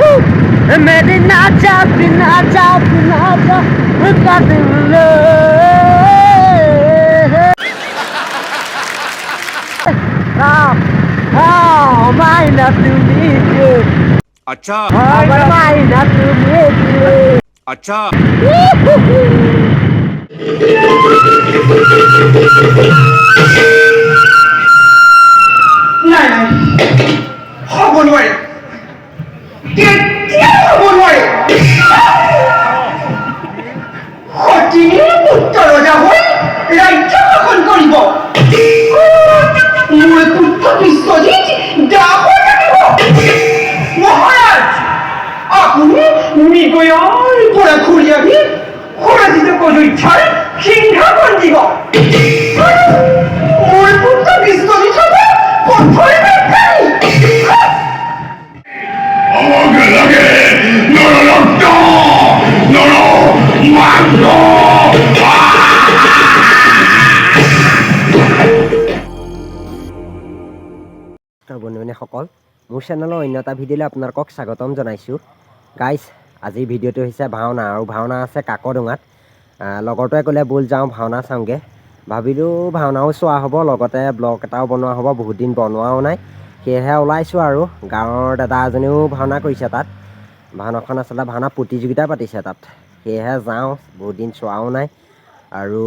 मेरी नाचा नाचा नाचा अच्छा अच्छा নাই নাই হ'ব নোৱাৰে কেতিয়াও হ'ব নোৱাৰে সতীৰ পুত্ৰ ৰজা হৈ ৰাজ্য শাসন কৰিব মোৰ পুত্ৰ বিশ্বজিৎ দাস হৈ থাকিব মহাৰাজ আপুনি মৃগয়াৰ পৰা ঘূৰি আহি সুৰজিত অযোধ্যাৰ সিংহাসন দিব মোৰ পুত্ৰ বিশ্বজিৎ হ'ব পথৰ বেকাৰী আমাকে লাগে নৰৰক্ত নৰ মাংস বন্ধু-বান্ধৱীসকল মোৰ চেনেলৰ অন্য এটা ভিডিঅ'লৈ আপোনালোকক স্বাগতম জনাইছোঁ গাইজ আজিৰ ভিডিঅ'টো হৈছে ভাওনা আৰু ভাওনা আছে কাকডোঙাত লগৰটোৱে ক'লে ব'ল যাওঁ ভাওনা চাওঁগৈ ভাবিলোঁ ভাওনাও চোৱা হ'ব লগতে ব্লগ এটাও বনোৱা হ'ব বহুত দিন বনোৱাও নাই সেয়েহে ওলাইছোঁ আৰু গাঁৱৰ দাদা এজনেও ভাওনা কৰিছে তাত ভাওনাখন আচলতে ভাওনা প্ৰতিযোগিতা পাতিছে তাত সেয়েহে যাওঁ বহুত দিন চোৱাও নাই আৰু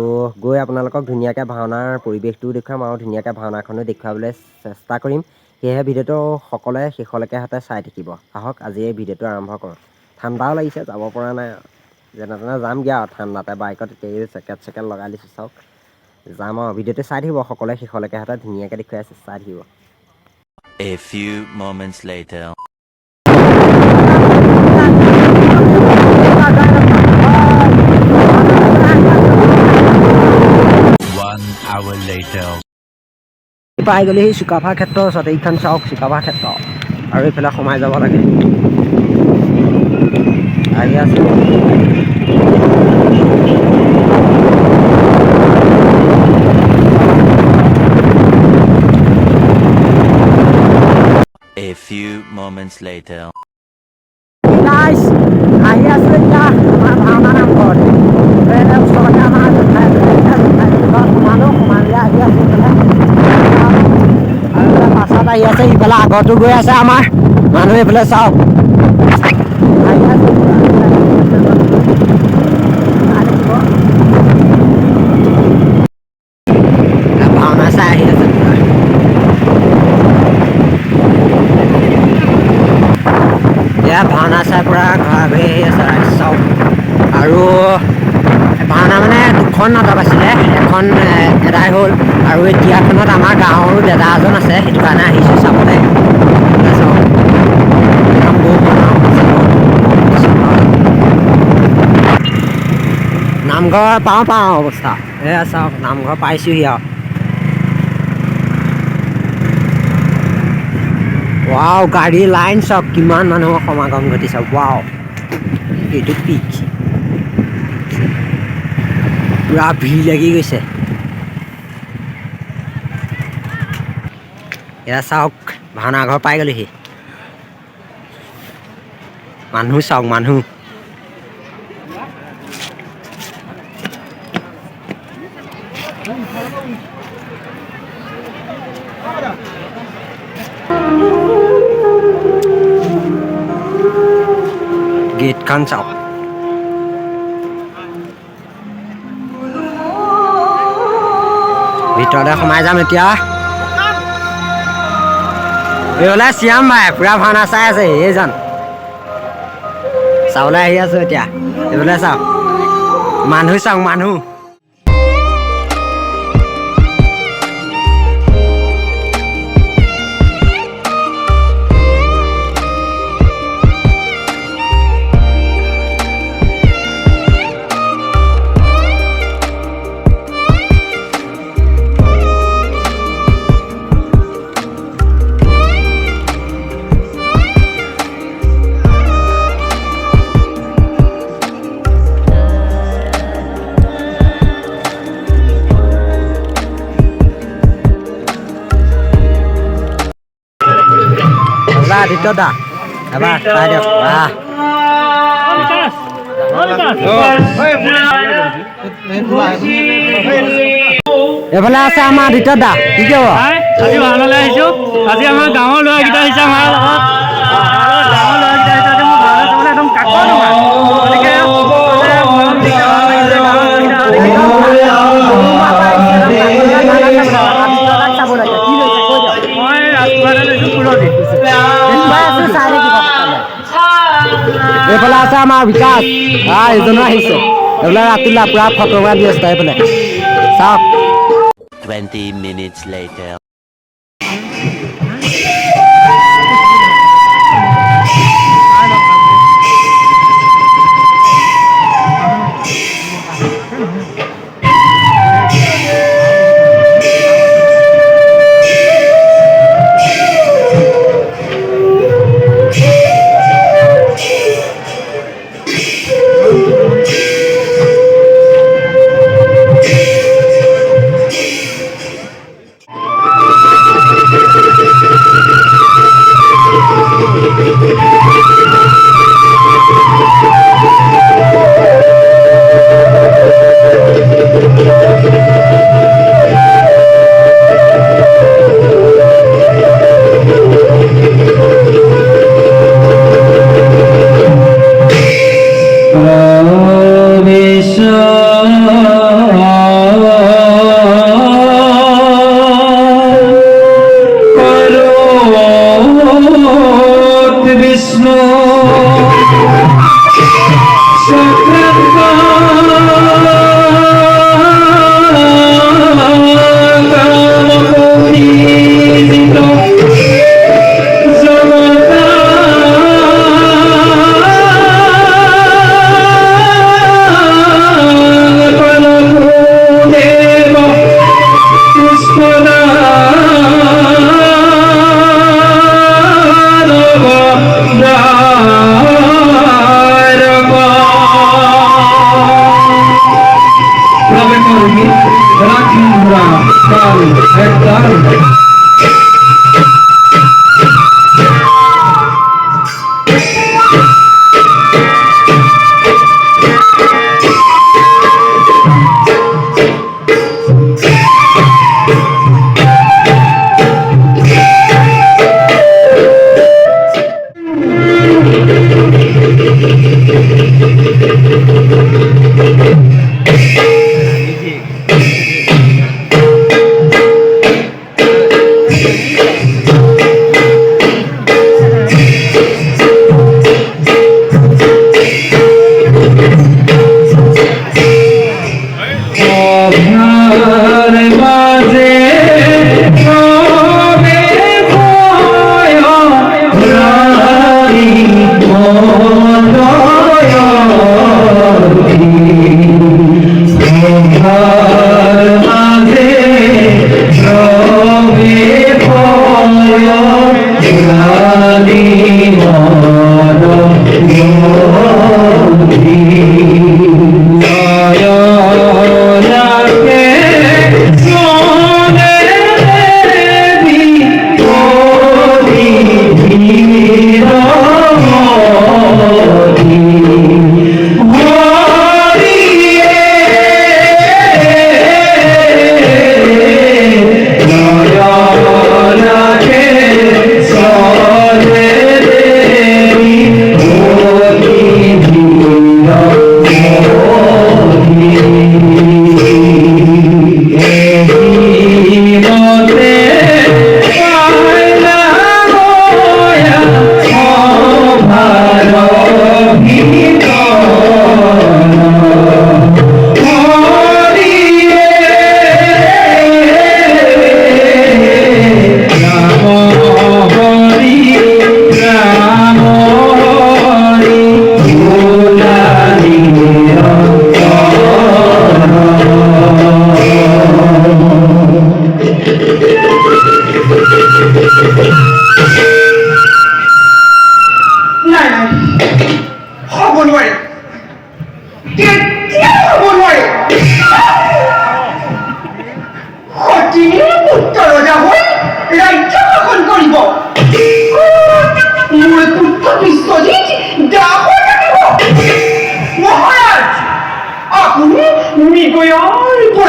গৈ আপোনালোকক ধুনীয়াকৈ ভাওনাৰ পৰিৱেশটোও দেখুৱাম আৰু ধুনীয়াকৈ ভাওনাখনো দেখুৱাবলৈ চেষ্টা কৰিম সেয়েহে ভিডিঅ'টো সকলোৱে শেষলৈকে হাতে চাই থাকিব আহক আজি এই ভিডিঅ'টো আৰম্ভ কৰোঁ ঠাণ্ডাও লাগিছে যাব পৰা নাই যেনে তেনে যামগৈ আৰু ঠাণ্ডাতে বাইকত এতিয়া জেকেট লগাই দিছোঁ চাওক যাম আৰু ভিডিঅ'টো চাই থাকিব সকলোৱে শেষলৈকে হাতে ধুনীয়াকৈ দেখুৱাই আছে চাই থাকিব A few moments later. 1 hour later. পাই গ'লে সেই চুকাফা ক্ষেত্ৰৰ ওচৰত এইখন চাওক চুকাফা ক্ষেত্ৰ আৰু এইফালে সোমাই যাব লাগে আহি আছে A few moments later. Guys আহি আছোঁ এতিয়া আমাৰ ভাওনা নামঘৰত ওচৰতে আমাৰ সোমালে আহি আছোঁ আৰু পাছত আহি আছে ইফালে আগতো গৈ আছে আমাৰ মানুহ এইফালে চাওক আহি আছে ভাওনা চাই আহি আছে এয়া ভাওনা চাই পূৰা ঘৰা ঘৰি আহি আছে চাওক আৰু ভাওনা মানে দুখন নাটক আছিলে এখন এদাই হ'ল আৰু এতিয়াখনত আমাৰ গাঁৱৰো দাদা এজন আছে সেইটো কাৰণে আহিছোঁ চাবলৈ নামঘৰ পাওঁ অৱস্থা এয়া চাওক নামঘৰ পাইছোঁহি আৰু ৱাও গাড়ী লাইন চাওক কিমান মানুহৰ সমাগম ঘটিছে ৱাও এইটো পিক পূৰা ভিৰ লাগি গৈছে এয়া চাওক ভাওনা ঘৰ পাই গ'লোহি মানুহ চাওক মানুহ গেটখন চাওক ভিতৰলৈ সোমাই যাম এতিয়া এইফালে শ্যাম ভাই পূৰা ভাওনা চাই আছে এইজন চাবলৈ আহি আছোঁ এতিয়া এইফালে চাওক মানুহ চাওক মানুহ আদিত্য দা এবাৰ চাই দিয়ক বাহ এইফালে আছে আমাৰ দ্বিতীয় দা কি কৰিব আজি ভাওনালৈ আহিছোঁ আজি আমাৰ গাঁৱৰ ল'ৰাকেইটা আহিছে আমাৰ লগত গাঁৱৰ ল'ৰাকেইটা আহিছে আজি মোৰ ভাওনা চাবলৈ একদম কাকত নহয় গতিকে মই ৰাজকুমাৰ লৈছোঁ পুৰণি এইফালে আছে আমাৰ বিকাশ এজনো আহিছে এইফালে ৰাতিলা পুৰা ফটো মাৰি দি আছে এইফালে চাওক 20 minutes later.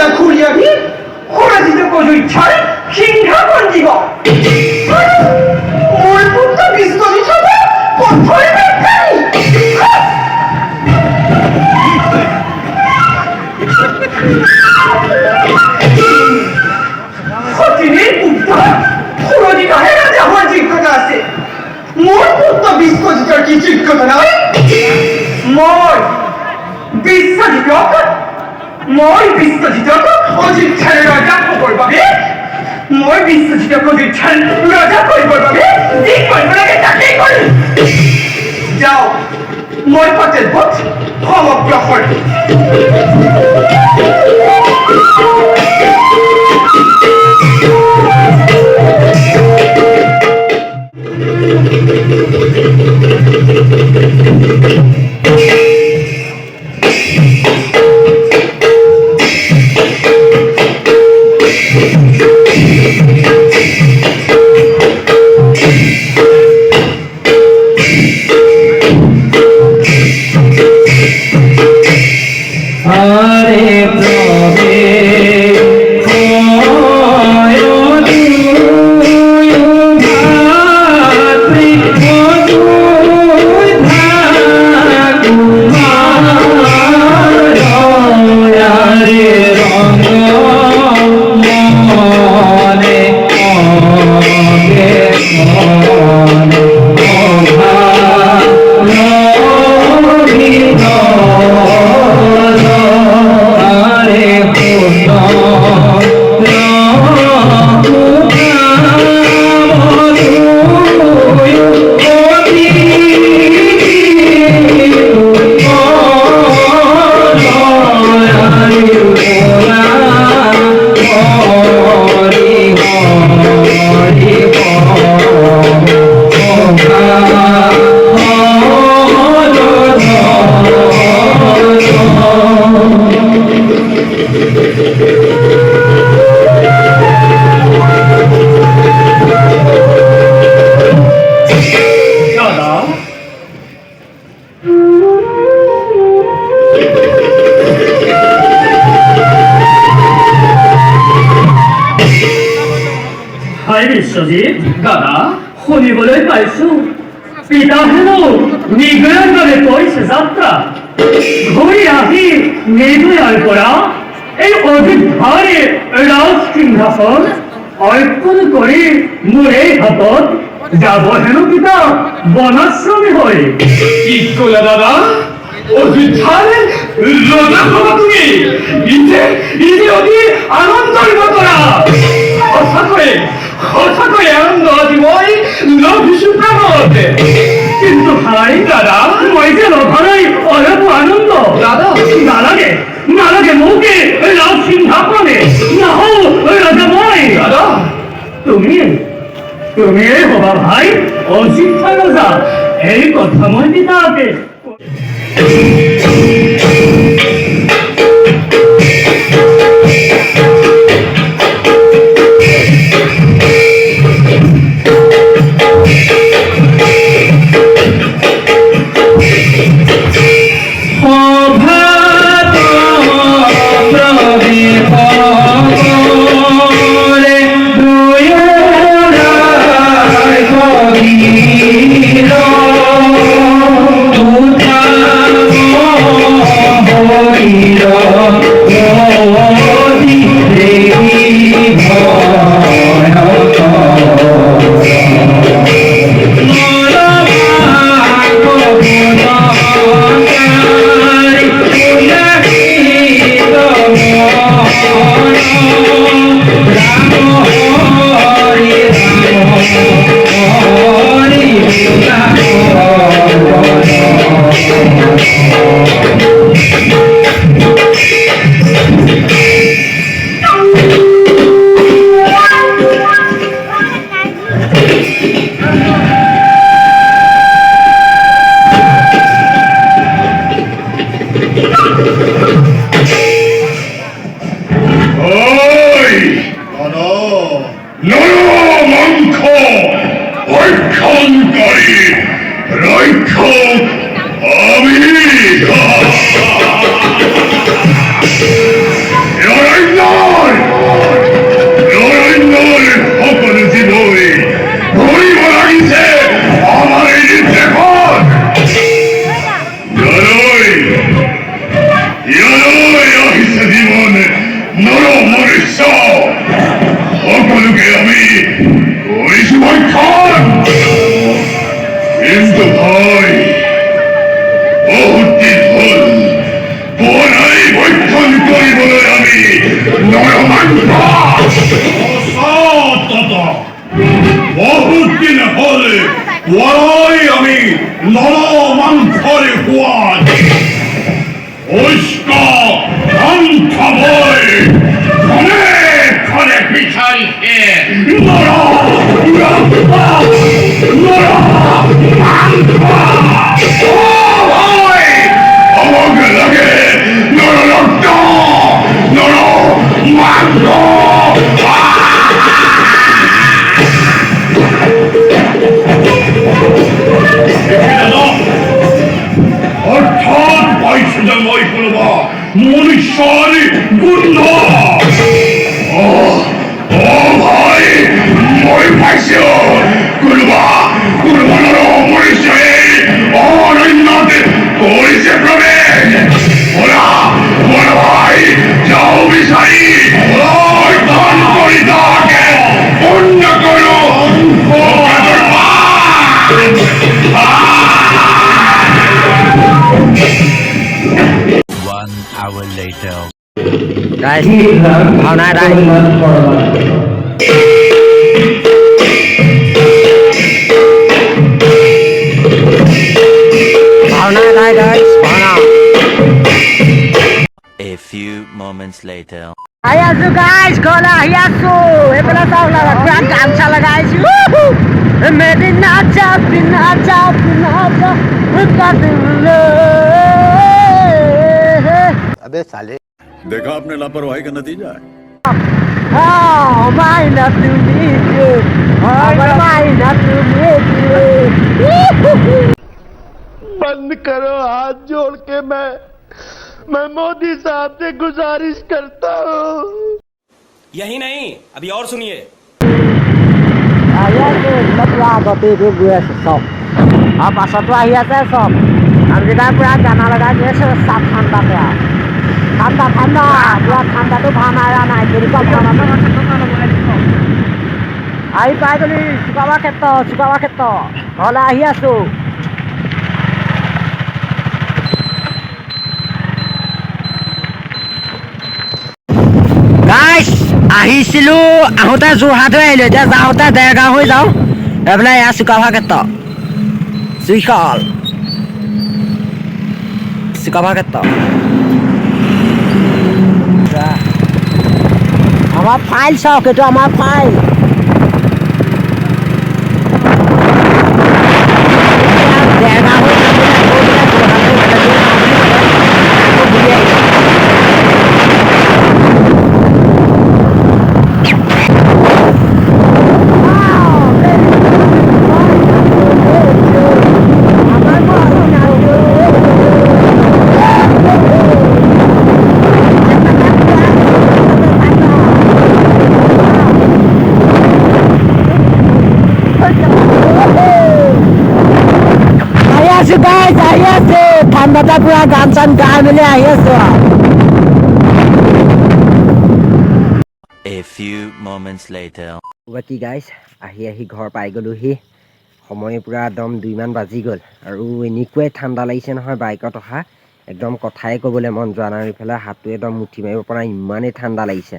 나 구리하니 호라지도 꼬주이철 킹가건 이거 뭘부터 비슷하니 저거 본토의 백가니 허진이 웃다 호라지가 해라자 환지거다 하세 뭘부터 비슷하니 기질거다 뭘 비슷하니 뼈가 뭘 비슷하지다고 어진 차려라자 꼬골밥이 뭘 비슷하지다고 어진 차려라자 꼬골밥이 네 꼴불하겠다 네 꼴! 자오 뭘 버튼 봇 허먹뼈 홀 বিশ্বজিৎ দাদা শুনিবলৈ পাইছো পিতা হেনো নিগ্ৰহভাৱে কৈছে যাত্ৰা ঘূৰি আহি নিৰ্দয়াৰ পৰা এই অযোধ্যাৰে ৰাজ সিংহাসন অৰ্পণ কৰি মোৰ এই হাতত যাব হেনো পিতা বনাশ্ৰমী হৈ কি ক'লা দাদা অযোধ্যাৰে ৰজা হ'বা তুমি ইতে অতি আনন্দৰ বতৰা সঁচাকৈ আনন্দ আজি মই লভিছো প্ৰাণতে কিন্তু ভাই দাদা মই যে লভাৰাই অলপ আনন্দ দাদা নালাগে মোকে ৰাজ সিংহাসনে নহও ৰজা মই দাদা তুমিয়ে হবা ভাই অশিক্ষা ৰজা এই কথা মই পিতাকে Oh বড়ই আমি নরমাংসরে হুয়াদ ঐষ্ক খাবই ঘনে ঘনে পিছাইছে নর আমাকে লাগে নর রক্ত নর মাংস অর্থাৎ বৈষ্ণবই করব মনুষ্যর গুণ ও ভাই মই পাইছো কুরবানোর মনুষ্যের অরণ্যতে করেছে প্রবেশ ওরা বড় ভাই যাও বিচারি অর্জন করি তাকে অন্য করো One hour later. Guys, Bhavna Rahi Bhavna Rahi guys, Bhavna A few moments later. आइ आजु guys, गोला आइ आजु एबेला ताउ लगा पुरा गामछा लगाइछु मेरी नाचा अबे साले देखा आपने लापरवाही का नतीजा है बंद करो हाथ जोड़ के मैं मोदी साहब से गुजारिश करता हूँ। यही नहीं अभी और सुनिए পাছতো আহি আছে চব আমকেইটা পুৰা গানা লগাই গৈ আছে চাপ ঠাণ্ডাতে ঠাণ্ডা পুৰা ঠাণ্ডাটো ভাওনা এৰা নাই কেনেকুৱা ভাওনাটো আহি পাই গ'লি চুকাবা ক্ষেত্ৰ ঘৰলৈ আহি আছো গাইছ আহিছিলো আহোঁতে যোৰহাট হৈ আহিলো এতিয়া যাওঁতে দেৰগাঁও হৈ যাওঁ এইফালে এয়া চুকাবা ক্ষেত্ৰ Suikal Suka banget toh Sama file sok itu sama file guys, ahi aছো ঠাণ্ডাতে পুৰা গান চান গাই মেলি আহি আছো A few moments later. বাকি গাইছ আহি ঘৰ পাই গ'লোহি সময় পুৰা একদম 2মান বাজি গ'ল আৰু এনেকুৱাই ঠাণ্ডা লাগিছে নহয় বাইকত অহা একদম কথাই ক'বলৈ মন যোৱা নাই ইফালে হাতটো একদম মুঠি মাৰিব পৰা ইমানেই ঠাণ্ডা লাগিছে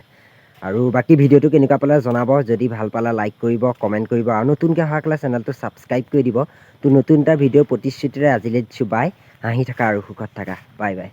আৰু বাকি ভিডিঅ'টো কেনেকুৱা পালে জনাব যদি ভাল পালে লাইক কৰিব কমেণ্ট কৰিব আৰু নতুনকৈ অহা ক'লে চেনেলটো ছাবস্ক্ৰাইব কৰি দিব তো নতুন এটা ভিডিঅ' প্ৰতিশ্ৰুতিৰে আজিলৈ দিছোঁ বাই হাঁহি থাকা আৰু সুখত থাকা বাই বাই